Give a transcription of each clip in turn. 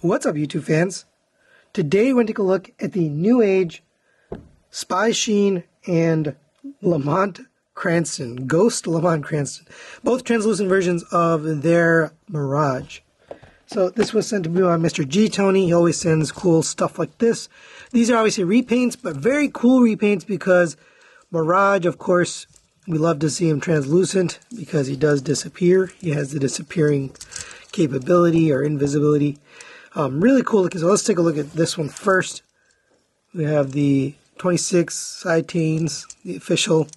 What's up, YouTube fans? Today we're going to take a look at the NewAge Spy Shean and Lamont Cranston, Ghost Lamont Cranston, both translucent versions of their Mirage. So this was sent to me by Mr. G. Tony. He always sends cool stuff like this. These are obviously repaints, but very cool repaints because Mirage, of course, we love to see him translucent because he does disappear. He has the disappearing capability or invisibility. Really cool looking. So let's take a look at this one first. We have the 26 side chains, the official.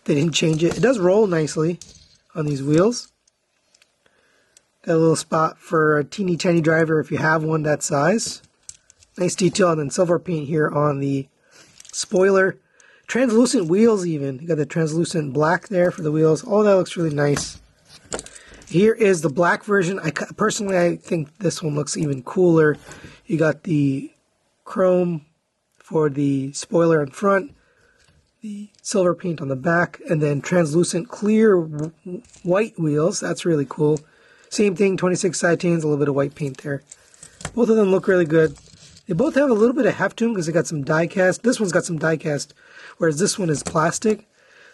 They didn't change it. It does roll nicely on these wheels. Got a little spot for a teeny tiny driver if you have one that size. Nice detail, and then silver paint here on the spoiler. Translucent wheels even. You got the translucent black there for the wheels. Oh, that looks really nice. Here is the black version. Personally, I think this one looks even cooler. You got the chrome for the spoiler in front, the silver paint on the back, and then translucent clear white wheels. That's really cool. Same thing, 26 side chains, a little bit of white paint there. Both of them look really good. They both have a little bit of heft to them because they got some die cast. This one's got some die cast, whereas this one is plastic.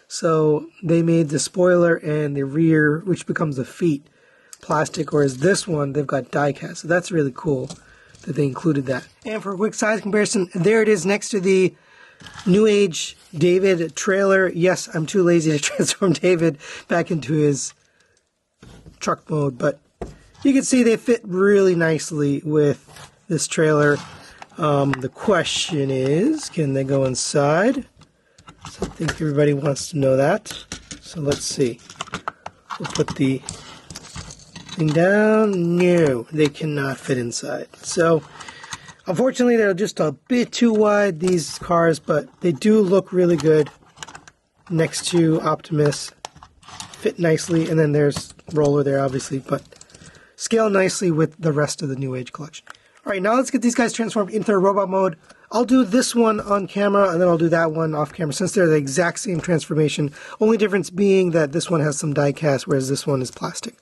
So they made the spoiler and the rear, which becomes the feet, plastic, whereas this one, they've got die cast. So that's really cool that they included that. And for a quick size comparison, there it is next to the NewAge David trailer. Yes, I'm too lazy to transform David back into his truck mode, but you can see they fit really nicely with this trailer. The question is, can they go inside? So I think everybody wants to know that. So let's see. We'll put the thing down. No, they cannot fit inside. So unfortunately, they're just a bit too wide, these cars, but they do look really good next to Optimus. Fit nicely, and then there's Roller there, obviously, but scale nicely with the rest of the NewAge collection. All right, now let's get these guys transformed into their robot mode. I'll do this one on camera, and then I'll do that one off camera, since they're the exact same transformation. Only difference being that this one has some die cast, whereas this one is plastic.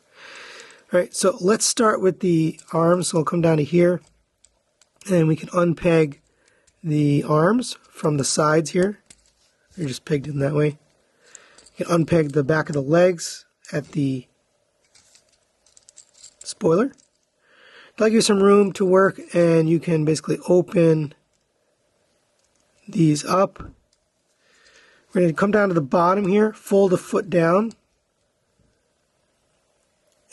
All right, so let's start with the arms. So I'll come down to here, and we can unpeg the arms from the sides here. They're just pegged in that way. You can unpeg the back of the legs at the spoiler. That'll give you some room to work, and you can basically open these up. We're going to come down to the bottom here, fold a foot down,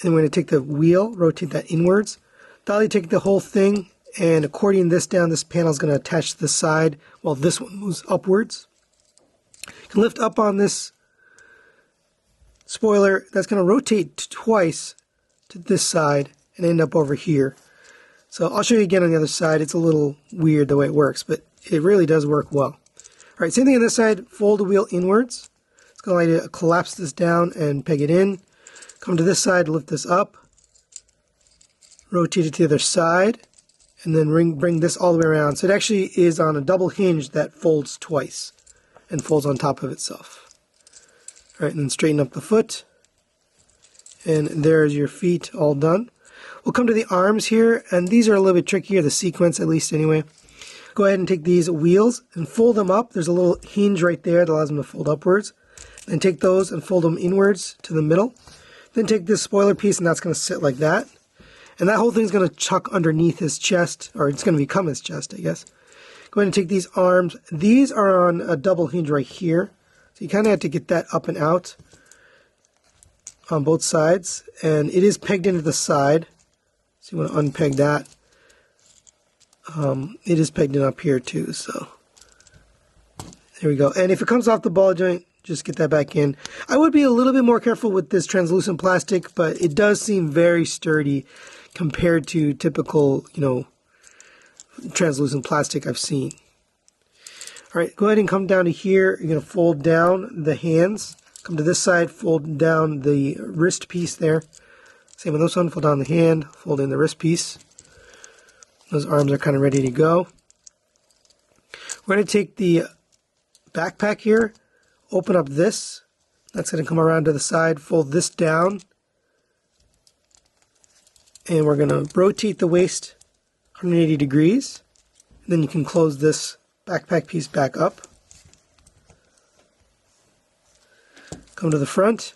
and we're going to take the wheel, rotate that inwards. That'll you take the whole thing and accordion this down. This panel is going to attach to the side while this one moves upwards. You can lift up on this spoiler. That's going to rotate twice to this side and end up over here. So I'll show you again on the other side. It's a little weird the way it works, but it really does work well. All right, same thing on this side. Fold the wheel inwards. It's going to allow you to collapse this down and peg it in. Come to this side, lift this up, rotate it to the other side, and then bring this all the way around. So it actually is on a double hinge that folds twice and folds on top of itself. All right, and then straighten up the foot. And there's your feet all done. We'll come to the arms here, and these are a little bit trickier, the sequence at least anyway. Go ahead and take these wheels and fold them up. There's a little hinge right there that allows them to fold upwards. Then take those and fold them inwards to the middle. Then take this spoiler piece, and that's going to sit like that. And that whole thing's going to chuck underneath his chest, or it's going to become his chest, I guess. Go ahead and take these arms. These are on a double hinge right here. So you kind of have to get that up and out on both sides. And it is pegged into the side. So you want to unpeg that. It is pegged in up here too, so there we go. And if it comes off the ball joint, just get that back in. I would be a little bit more careful with this translucent plastic, but it does seem very sturdy compared to typical, translucent plastic I've seen. All right, go ahead and come down to here. You're going to fold down the hands. Come to this side, fold down the wrist piece there. Same with this one, fold down the hand, fold in the wrist piece. Those arms are kind of ready to go. We're going to take the backpack here, open up this. That's going to come around to the side, fold this down. And we're going to rotate the waist 180 degrees. And then you can close this backpack piece back up. Come to the front.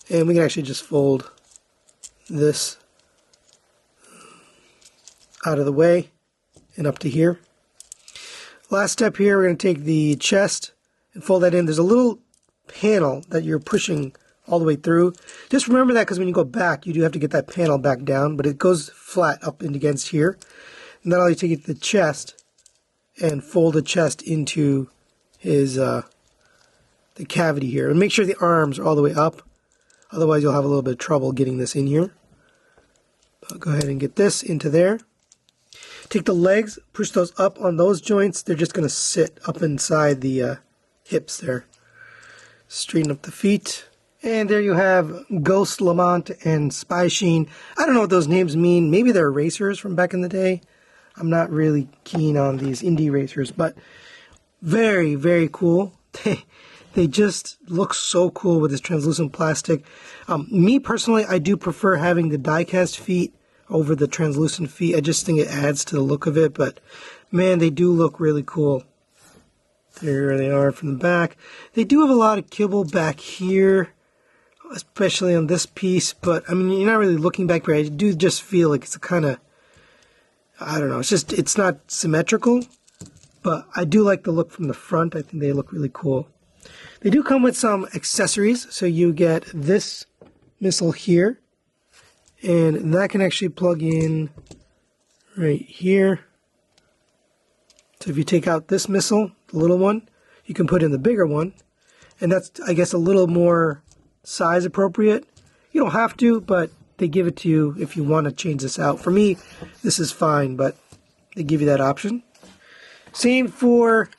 And we can actually just fold this out of the way and up to here. Last step here, we're going to take the chest and fold that in. There's a little panel that you're pushing all the way through. Just remember that, because when you go back, you do have to get that panel back down, but it goes flat up and against here. And then all you take the chest and fold the chest into his the cavity here. And make sure the arms are all the way up. Otherwise, you'll have a little bit of trouble getting this in here. I'll go ahead and get this into there. Take the legs, push those up on those joints. They're just going to sit up inside the hips there. Straighten up the feet. And there you have Ghost, Lamont, and Spy Shean. I don't know what those names mean. Maybe they're racers from back in the day. I'm not really keen on these indie racers, but very, very cool. They just look so cool with this translucent plastic. Me personally, I do prefer having the die-cast feet over the translucent feet. I just think it adds to the look of it, but man, they do look really cool. There they are from the back. They do have a lot of kibble back here, especially on this piece, but I mean, you're not really looking back here. I do just feel like it's a kind of, I don't know, it's not symmetrical, but I do like the look from the front. I think they look really cool. They do come with some accessories, so you get this missile here, and that can actually plug in right here. So if you take out this missile, the little one, you can put in the bigger one, and that's, I guess, a little more size appropriate. You don't have to, but they give it to you if you want to change this out. For me, this is fine, but they give you that option. Same for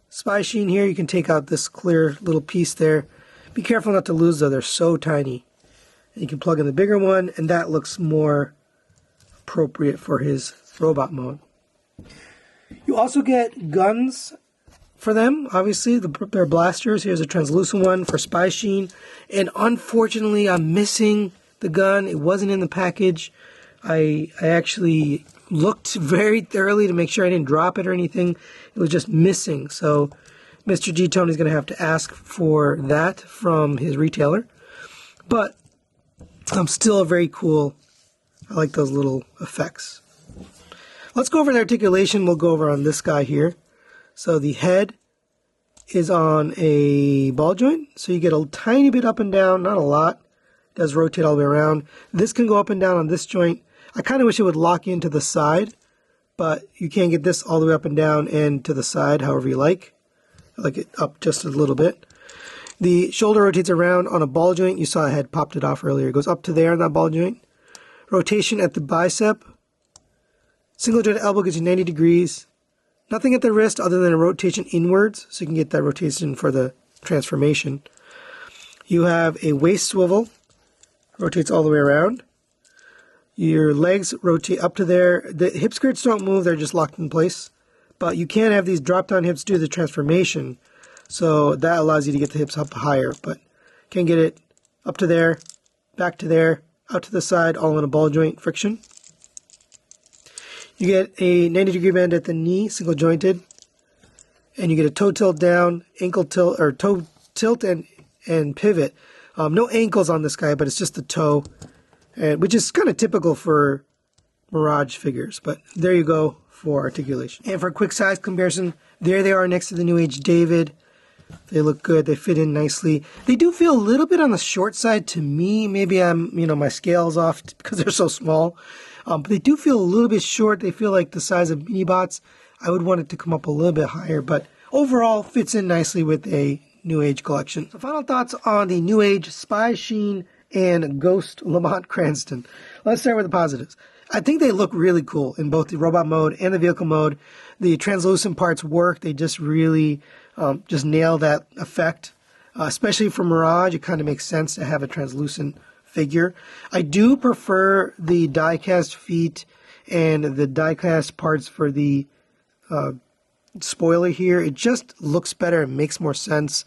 Spy Shean here. You can take out this clear little piece there. Be careful not to lose, though. They're so tiny. And you can plug in the bigger one, and that looks more appropriate for his robot mode. You also get guns for them, obviously. They're blasters. Here's a translucent one for Spy Shean. And unfortunately, I'm missing the gun. It wasn't in the package. I actually looked very thoroughly to make sure I didn't drop it or anything. It was just missing. So Mr. G. Tony's going to have to ask for that from his retailer. But still very cool. I like those little effects. Let's go over the articulation. We'll go over on this guy here. So the head is on a ball joint. So you get a tiny bit up and down, not a lot. It does rotate all the way around. This can go up and down on this joint. I kind of wish it would lock into the side, but you can get this all the way up and down and to the side, however you like. I like it up just a little bit. The shoulder rotates around on a ball joint. You saw I had popped it off earlier. It goes up to there on that ball joint. Rotation at the bicep. Single joint elbow gives you 90 degrees. Nothing at the wrist other than a rotation inwards, so you can get that rotation for the transformation. You have a waist swivel. Rotates all the way around. Your legs rotate up to there. The hip skirts don't move, they're just locked in place. But you can have these drop-down hips do the transformation, so that allows you to get the hips up higher. But you can get it up to there, back to there, out to the side, all in a ball joint friction. You get a 90-degree bend at the knee, single jointed, and you get a toe tilt down, ankle tilt, or toe tilt and pivot. No ankles on this guy, but it's just the toe, which is kind of typical for Mirage figures. But there you go for articulation. And for a quick size comparison, there they are next to the NewAge David. They look good. They fit in nicely. They do feel a little bit on the short side to me. Maybe my scale's off because they're so small. But they do feel a little bit short. They feel like the size of mini bots. I would want it to come up a little bit higher, but overall fits in nicely with a NewAge collection. So final thoughts on the NewAge Spy Shean and Ghost Lamont Cranston. Let's start with the positives. I think they look really cool in both the robot mode and the vehicle mode. The translucent parts work. They just really just nail that effect. Especially for Mirage, it kind of makes sense to have a translucent figure. I do prefer the die-cast feet and the die-cast parts for the spoiler here. It just looks better. It makes more sense.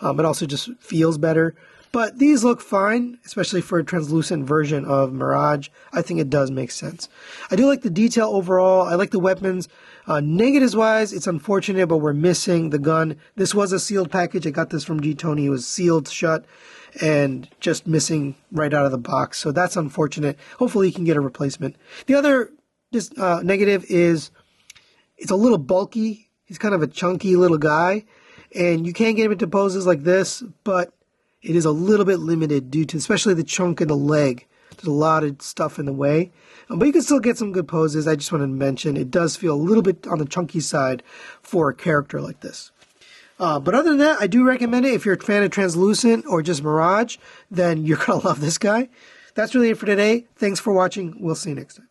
It also just feels better. But these look fine, especially for a translucent version of Mirage. I think it does make sense. I do like the detail overall. I like the weapons. Negatives-wise, it's unfortunate, but we're missing the gun. This was a sealed package. I got this from G. Tony. It was sealed shut and just missing right out of the box. So that's unfortunate. Hopefully you can get a replacement. The other negative is it's a little bulky. He's kind of a chunky little guy. And you can get him into poses like this, but it is a little bit limited due to especially the chunk in the leg. There's a lot of stuff in the way. But you can still get some good poses. I just wanted to mention it does feel a little bit on the chunky side for a character like this. But other than that, I do recommend it. If you're a fan of Translucent or just Mirage, then you're going to love this guy. That's really it for today. Thanks for watching. We'll see you next time.